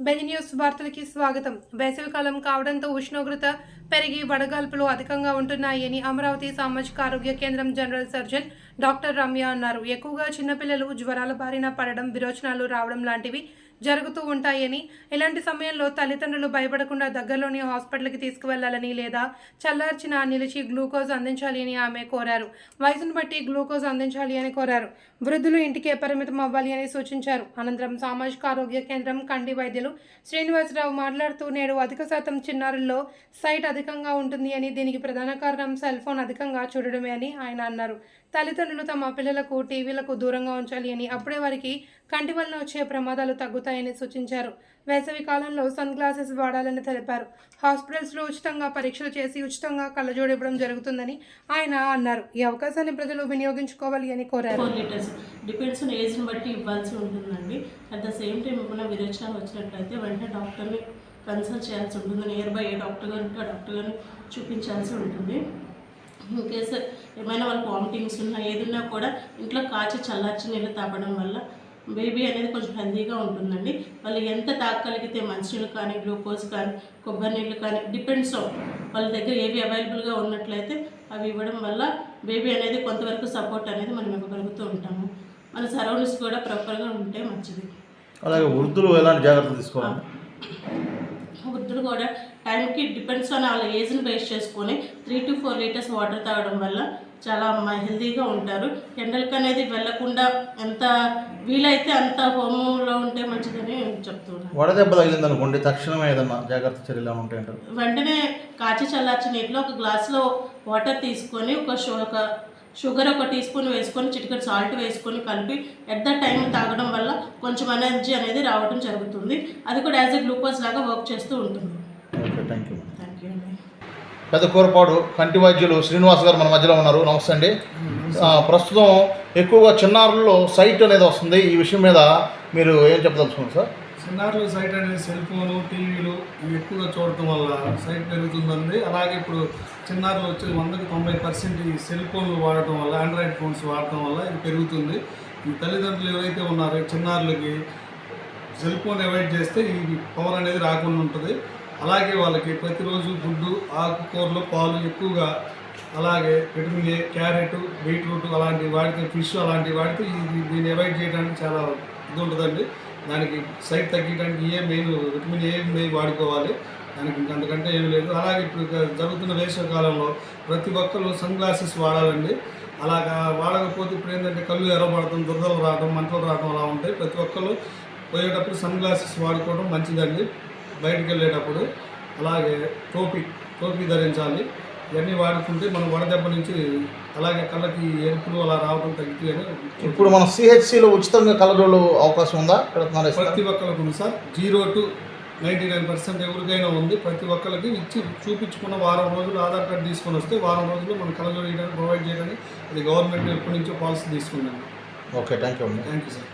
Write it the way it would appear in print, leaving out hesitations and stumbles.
బెంగ న్యూస్ వార్తలకి స్వాగతం. వేసవికాలం కావడంతో ఉష్ణోగ్రత పెరిగి వడగాల్పులు అధికంగా ఉంటున్నాయని అమరావతి సామాజిక ఆరోగ్య కేంద్రం జనరల్ సర్జన్ డాక్టర్ రమ్య అన్నారు. ఎక్కువగా చిన్నపిల్లలు జ్వరాల బారిన పడడం, విరోచనాలు రావడం లాంటివి జరుగుతూ ఉంటాయని, ఇలాంటి సమయంలో తల్లిదండ్రులు భయపడకుండా దగ్గరలోని హాస్పిటల్కి తీసుకువెళ్లాలని లేదా చల్లార్చిన నిలిచి గ్లూకోజ్ అందించాలి అని ఆమె కోరారు. వయసును బట్టి గ్లూకోజ్ అందించాలి అని కోరారు. వృద్ధులు ఇంటికే పరిమితం అవ్వాలి అని సూచించారు. అనంతరం సామాజిక ఆరోగ్య కేంద్రం కంటి వైద్యులు శ్రీనివాసరావు మాట్లాడుతూ, నేడు అధిక శాతం చిన్నారుల్లో సైట్ అధికంగా ఉంటుంది అని, దీనికి ప్రధాన కారణం సెల్ ఫోన్ అధికంగా చూడడమే అని ఆయన అన్నారు. తల్లిదండ్రులు తమ పిల్లలకు టీవీలకు దూరంగా ఉంచాలి అని, అప్పుడే వారికి కంటి వలన వచ్చే ప్రమాదాలు తగ్గుతాయని సూచించారు. వేసవి కాలంలో సన్ గ్లాసెస్ వాడాలని తెలిపారు. హాస్పిటల్స్లో ఉచితంగా పరీక్షలు చేసి ఉచితంగా కళ్ళజోడు ఇవ్వడం జరుగుతుందని ఆయన అన్నారు. ఈ అవకాశాన్ని ప్రజలు వినియోగించుకోవాలి అని కోరారు. 4 లీటర్స్ డిపెండ్స్ ఆన్ ఏజ్ని బట్టి ఇవ్వాల్సి ఉంటుందండి. అట్ ద సేమ్ టైం ఏమైనా విరోచనాలు వచ్చినట్లయితే వెంటనే డాక్టర్ని కన్సల్ట్ చేయాల్సి ఉంటుంది. నియర్ బై ఏ డాక్టర్ గారు ఉంటే ఆ డాక్టర్ గారిని చూపించాల్సి ఉంటుంది. ఇన్ కేసు ఏమైనా వాళ్ళకి వామిటింగ్స్ ఉన్నా ఏదున్నా కూడా ఇంట్లో కాచి చల్లార్చి నీళ్ళు తాగడం వల్ల బేబీ అనేది కొంచెం హెల్తీగా ఉంటుందండి. వాళ్ళు ఎంత తాగగలిగితే మంచినీళ్ళు కానీ, గ్లూకోజ్ కానీ, కొబ్బరి నీళ్ళు కానీ, డిపెండ్స్ ఆన్ వాళ్ళ దగ్గర ఏవి అవైలబుల్గా ఉన్నట్లయితే అవి ఇవ్వడం వల్ల బేబీ అనేది కొంతవరకు సపోర్ట్ అనేది మనం ఇవ్వగలుగుతూ ఉంటాము. మన సరౌండింగ్స్ కూడా ప్రాపర్గా ఉంటే మంచిది. అలాగే వృద్ధులు ఎలాంటి జాగ్రత్తలు తీసుకోవాలి? వృద్ధులు కూడా టైంకి డిపెండ్స్ ఆన్ వాళ్ళ ఏజ్ని బేస్ చేసుకొని 3 to 4 లీటర్స్ వాటర్ తాగడం వల్ల చాలా హెల్తీగా ఉంటారు. ఎండలకు అనేది వెళ్లకుండా ఎంత వీలైతే అంత హోమ్లో ఉంటే మంచిదని చెప్తున్నాను. వడదెబ్బ తగిలింది అనుకోండి, తక్షణమే ఏదన్నా జాగ్రత్త చర్యలు ఉంటాయంటారు? వెంటనే కాచి చల్లార్చి నీటిలో ఒక గ్లాస్లో వాటర్ తీసుకొని ఒక షుగర్ 1 టీ స్పూన్ వేసుకొని చిటికెడు సాల్ట్ వేసుకొని కలిపి ఎట్ ద టైం తాగడం వల్ల కొంచెం ఎనర్జీ అనేది రావడం జరుగుతుంది. అది కూడా యాజ్ ఎ గ్లూకోజ్ లాగా వర్క్ చేస్తూ ఉంటుంది. Okay, thank you. Thank you అండి. పెద్ద కూరపాడు కంటి వైద్యులు శ్రీనివాస్ గారు మన మధ్యలో ఉన్నారు. నమస్తే అండి. ప్రస్తుతం ఎక్కువగా చిన్నారుల్లో సైట్ అనేది వస్తుంది. ఈ విషయం మీద మీరు ఏం చెప్పదలుచుకున్నారు సార్? చిన్నారులు సైట్ అనేది సెల్ ఫోను, టీవీలు ఇవి ఎక్కువగా చూడటం వల్ల సైట్ పెరుగుతుందండి. అలాగే ఇప్పుడు చిన్నారులు వచ్చి 100కి 90% ఈ సెల్ ఫోన్లు వాడటం వల్ల, ఆండ్రాయిడ్ ఫోన్స్ వాడటం వల్ల ఇది పెరుగుతుంది. ఈ తల్లిదండ్రులు ఎవరైతే ఉన్నారో చిన్నారులకి సెల్ ఫోన్ అవాయిడ్ చేస్తే ఈ పవర్ అనేది రాకుండా ఉంటుంది. అలాగే వాళ్ళకి ప్రతిరోజు గుడ్డు, ఆకుకూరలు, పాలు ఎక్కువగా, అలాగే విటమిన్ ఏ, క్యారెట్, బీట్రూట్ అలాంటివి వాడితే, ఫిష్ అలాంటివి వాడితే దీన్ని అవాయిడ్ చేయడానికి చాలా ఇది ఉంటుందండి. దానికి సైట్ తగ్గడానికి విటమిన్ ఏ వాడుకోవాలి. దానికి అంతకంటే ఏమి లేదు. అలాగే ఇప్పుడు జరుగుతున్న వేసవి కాలంలో ప్రతి ఒక్కరు సన్ గ్లాసెస్ వాడాలండి. అలాగా వాడకపోతే ఇప్పుడు ఏంటంటే కళ్ళు ఎర్రబడటం, దురదలు రావడం, మంటలు రావడం అలా ఉంటాయి. ప్రతి ఒక్కరు పోయేటప్పుడు సన్ గ్లాసెస్ వాడుకోవడం మంచిదండి బయటికి వెళ్ళేటప్పుడు. అలాగే టోపీ ధరించాలి. ఇవన్నీ వాడుకుంటే మనం వడదెబ్బ నుంచి, అలాగే కళ్ళకి ఎరుపులు అలా రావడం తగ్గుతాయని. ఇప్పుడు మన సిహెచ్సిలో ఉచితంగా కళ్ళజోళ్ళు అవకాశం ఉందా? ప్రతి ఒక్కరికి ఉంది సార్. 0 to 99% ఎవరికైనా ఉంది. ప్రతి ఒక్కరికి ఇచ్చి చూపించుకున్న వారం రోజులు ఆధార్ కార్డు తీసుకొని వస్తే వారం రోజులు మనం కళ్ళజోడు ప్రొవైడ్ చేయడానికి అది గవర్నమెంట్ ఎప్పటి నుంచో పాలసీ తీసుకున్నాను. Okay, thank you. Thank you sir.